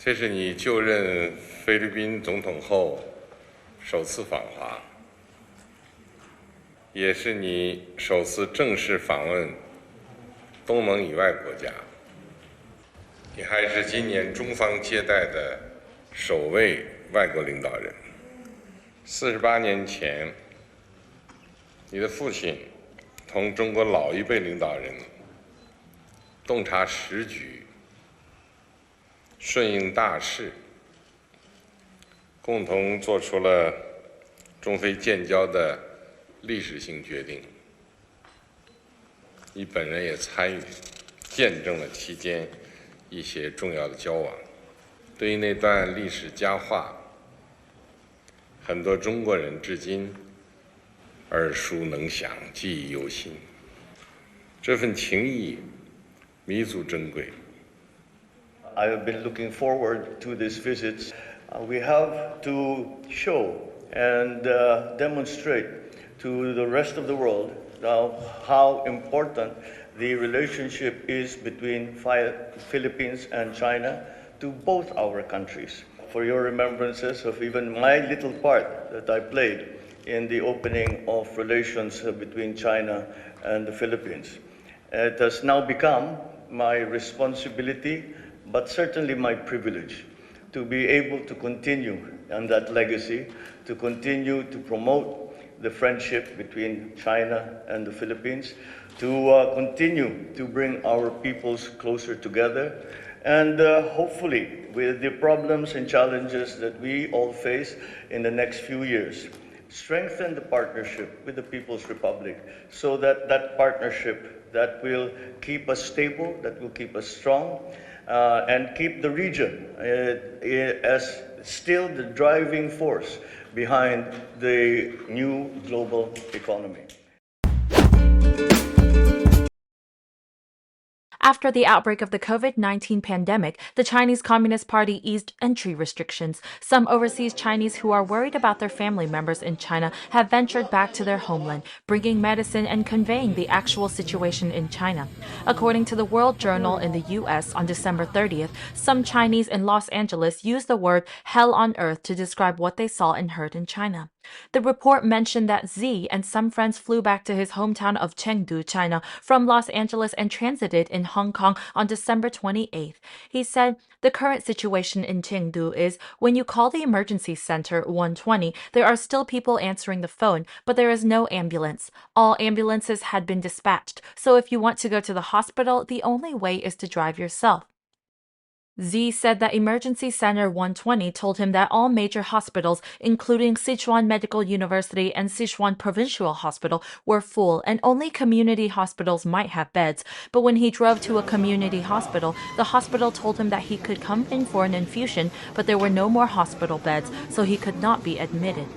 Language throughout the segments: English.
这是你就任菲律宾总统后首次访华，也是你首次正式访问东盟以外国家。你还是今年中方接待的首位外国领导人。48年前，你的父亲同中国老一辈领导人洞察时局，顺应大势，共同做出了中非建交的历史性决定。你本人也参与，见证了期间一些重要的交往。对于那段历史佳话，很多中国人至今耳熟能详，记忆犹新。这份情谊弥足珍贵。I have been looking forward to this visit. We have to show and demonstrate to the rest of the world how important the relationship is between Philippines and China to both our countries. For your remembrances of even my little part that I played in the opening of relations between China and the Philippines. It has now become my responsibility, but certainly my privilege, to be able to continue on that legacy, to continue to promote the friendship between China and the Philippines, to continue to bring our peoples closer together, and hopefully, with the problems and challenges that we all face in the next few years, strengthen the partnership with the People's Republic so that that partnership that will keep us stable, that will keep us strong, and keep the region as still the driving force behind the new global economy. After the outbreak of the COVID-19 pandemic, the Chinese Communist Party eased entry restrictions. Some overseas Chinese who are worried about their family members in China have ventured back to their homeland, bringing medicine and conveying the actual situation in China. According to the World Journal in the U.S. on December 30th, some Chinese in Los Angeles used the word hell on earth to describe what they saw and heard in China. The report mentioned that Z and some friends flew back to his hometown of Chengdu, China, from Los Angeles and transited in Hong Kong on December 28th. He said, the current situation in Chengdu is when you call the emergency center 120, there are still people answering the phone, but there is no ambulance. All ambulances had been dispatched, so if you want to go to the hospital, the only way is to drive yourself. Z said that Emergency Center 120 told him that all major hospitals, including Sichuan Medical University and Sichuan Provincial Hospital, were full and only community hospitals might have beds. But when he drove to a community hospital, the hospital told him that he could come in for an infusion, but there were no more hospital beds, so he could not be admitted.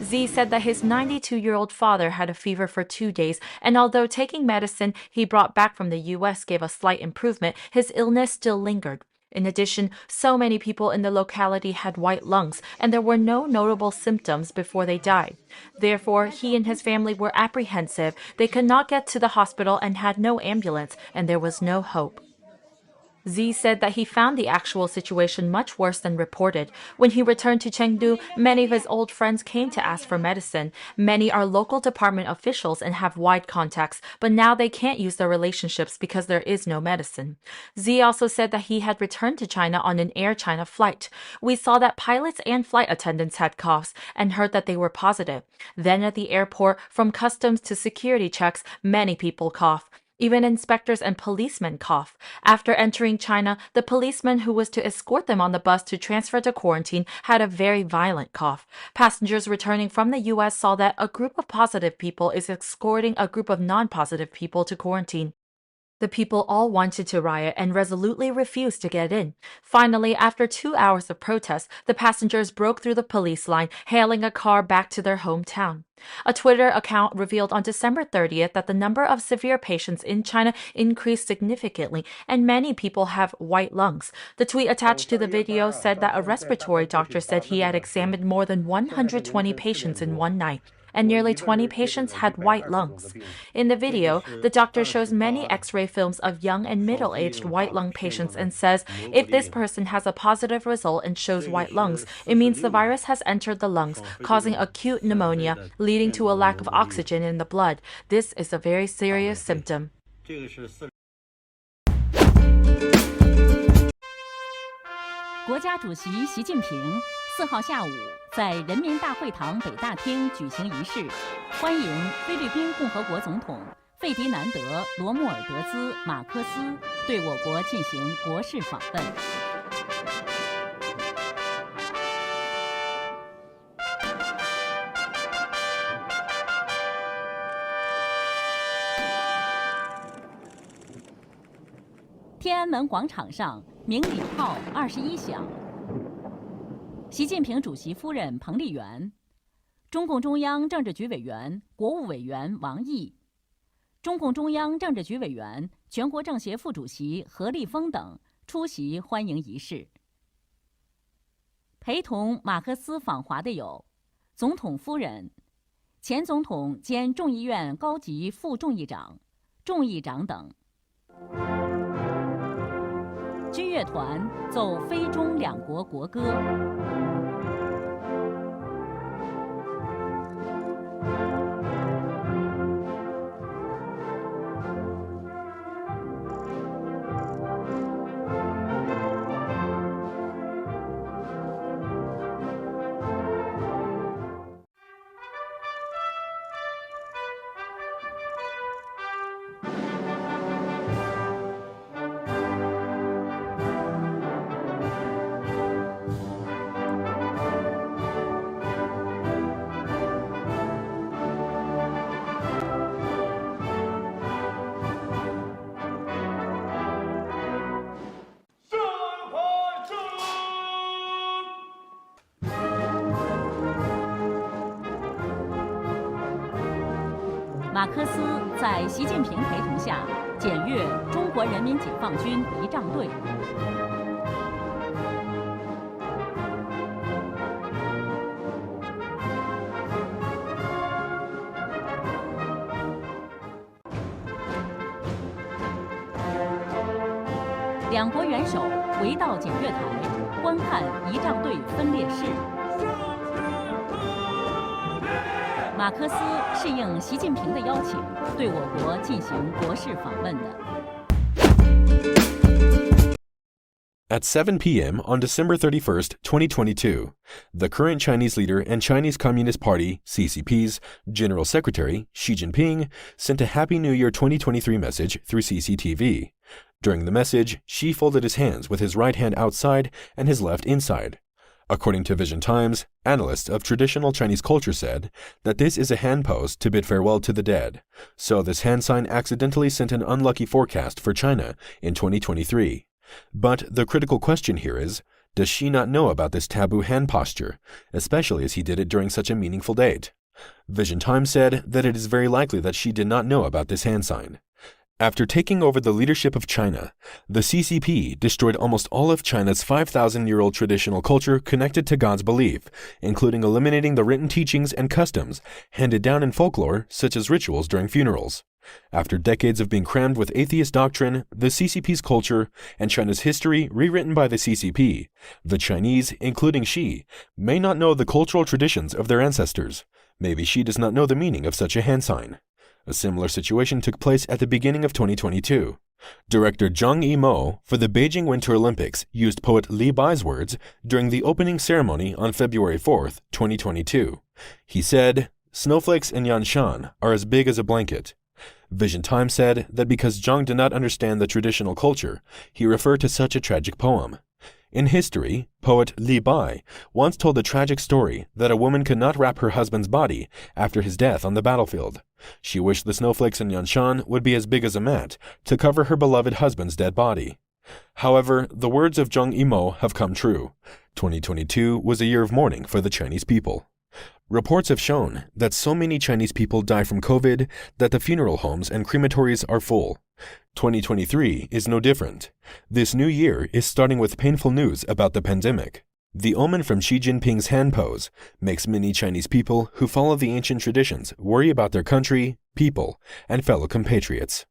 Z said that his 92-year-old father had a fever for 2 days, and although taking medicine he brought back from the U.S. gave a slight improvement, his illness still lingered. In addition, so many people in the locality had white lungs, and there were no notable symptoms before they died. Therefore, he and his family were apprehensive. They could not get to the hospital and had no ambulance, and there was no hope. Z said that he found the actual situation much worse than reported. When he returned to Chengdu, many of his old friends came to ask for medicine. Many are local department officials and have wide contacts, but now they can't use their relationships because there is no medicine. Z also said that he had returned to China on an Air China flight. We saw that pilots and flight attendants had coughs and heard that they were positive. Then at the airport, from customs to security checks, many people cough. Even inspectors and policemen cough. After entering China, the policeman who was to escort them on the bus to transfer to quarantine had a very violent cough. Passengers returning from the U.S. saw that a group of positive people is escorting a group of non-positive people to quarantine. The people all wanted to riot and resolutely refused to get in. Finally, after 2 hours of protest, the passengers broke through the police line, hailing a car back to their hometown. A Twitter account revealed on December 30th that the number of severe patients in China increased significantly, and many people have white lungs. The tweet attached to the video said that a respiratory doctor said he had examined more than 120 patients in one night, and nearly 20 patients had white lungs. In the video, the doctor shows many X-ray films of young and middle-aged white lung patients and says if this person has a positive result and shows white lungs, it means the virus has entered the lungs, causing acute pneumonia, leading to a lack of oxygen in the blood. This is a very serious symptom. 国家主席习近平4号下午在人民大会堂北大厅举行仪式，欢迎菲律宾共和国总统费迪南德·罗穆尔德兹·马科斯对我国进行国事访问。天安门广场上鸣礼炮21响。习近平主席夫人彭丽媛、中共中央政治局委员、国务委员王毅、中共中央政治局委员、全国政协副主席何立峰等出席欢迎仪式。陪同马克思访华的有总统夫人、前总统兼众议院高级副众议长、众议长等。军乐团奏非中两国国歌。马克思在习近平陪同下检阅中国人民解放军仪仗队。两国元首围到检阅台，观看仪仗队分列式。马克思是应习近平的邀请，对我国进行国事访问的。At 7 p.m. on December 31st, 2022, the current Chinese leader and Chinese Communist Party, CCP's, General Secretary, Xi Jinping, sent a Happy New Year 2023 message through CCTV. During the message, Xi folded his hands with his right hand outside and his left inside. According to Vision Times, analysts of traditional Chinese culture said that this is a hand pose to bid farewell to the dead, so this hand sign accidentally sent an unlucky forecast for China in 2023. But the critical question here is, does Xi not know about this taboo hand posture, especially as he did it during such a meaningful date? Vision Times said that it is very likely that Xi did not know about this hand sign. After taking over the leadership of China, the CCP destroyed almost all of China's 5,000-year-old traditional culture connected to God's belief, including eliminating the written teachings and customs handed down in folklore, such as rituals during funerals. After decades of being crammed with atheist doctrine, the CCP's culture, and China's history rewritten by the CCP, the Chinese, including Xi, may not know the cultural traditions of their ancestors. Maybe Xi does not know the meaning of such a hand sign. A similar situation took place at the beginning of 2022. Director Zhang Yimou for the Beijing Winter Olympics used poet Li Bai's words during the opening ceremony on February 4th, 2022. He said, "Snowflakes in Yanshan are as big as a blanket." Vision Times said that because Zhang did not understand the traditional culture, he referred to such a tragic poem. In history, poet Li Bai once told a tragic story that a woman could not wrap her husband's body after his death on the battlefield. She wished the snowflakes in Yanshan would be as big as a mat to cover her beloved husband's dead body. However, the words of Zhang Yimou have come true. 2022 was a year of mourning for the Chinese people. Reports have shown that so many Chinese people die from COVID that the funeral homes and crematories are full. 2023 is no different. This new year is starting with painful news about the pandemic. The omen from Xi Jinping's hand pose makes many Chinese people who follow the ancient traditions worry about their country, people, and fellow compatriots.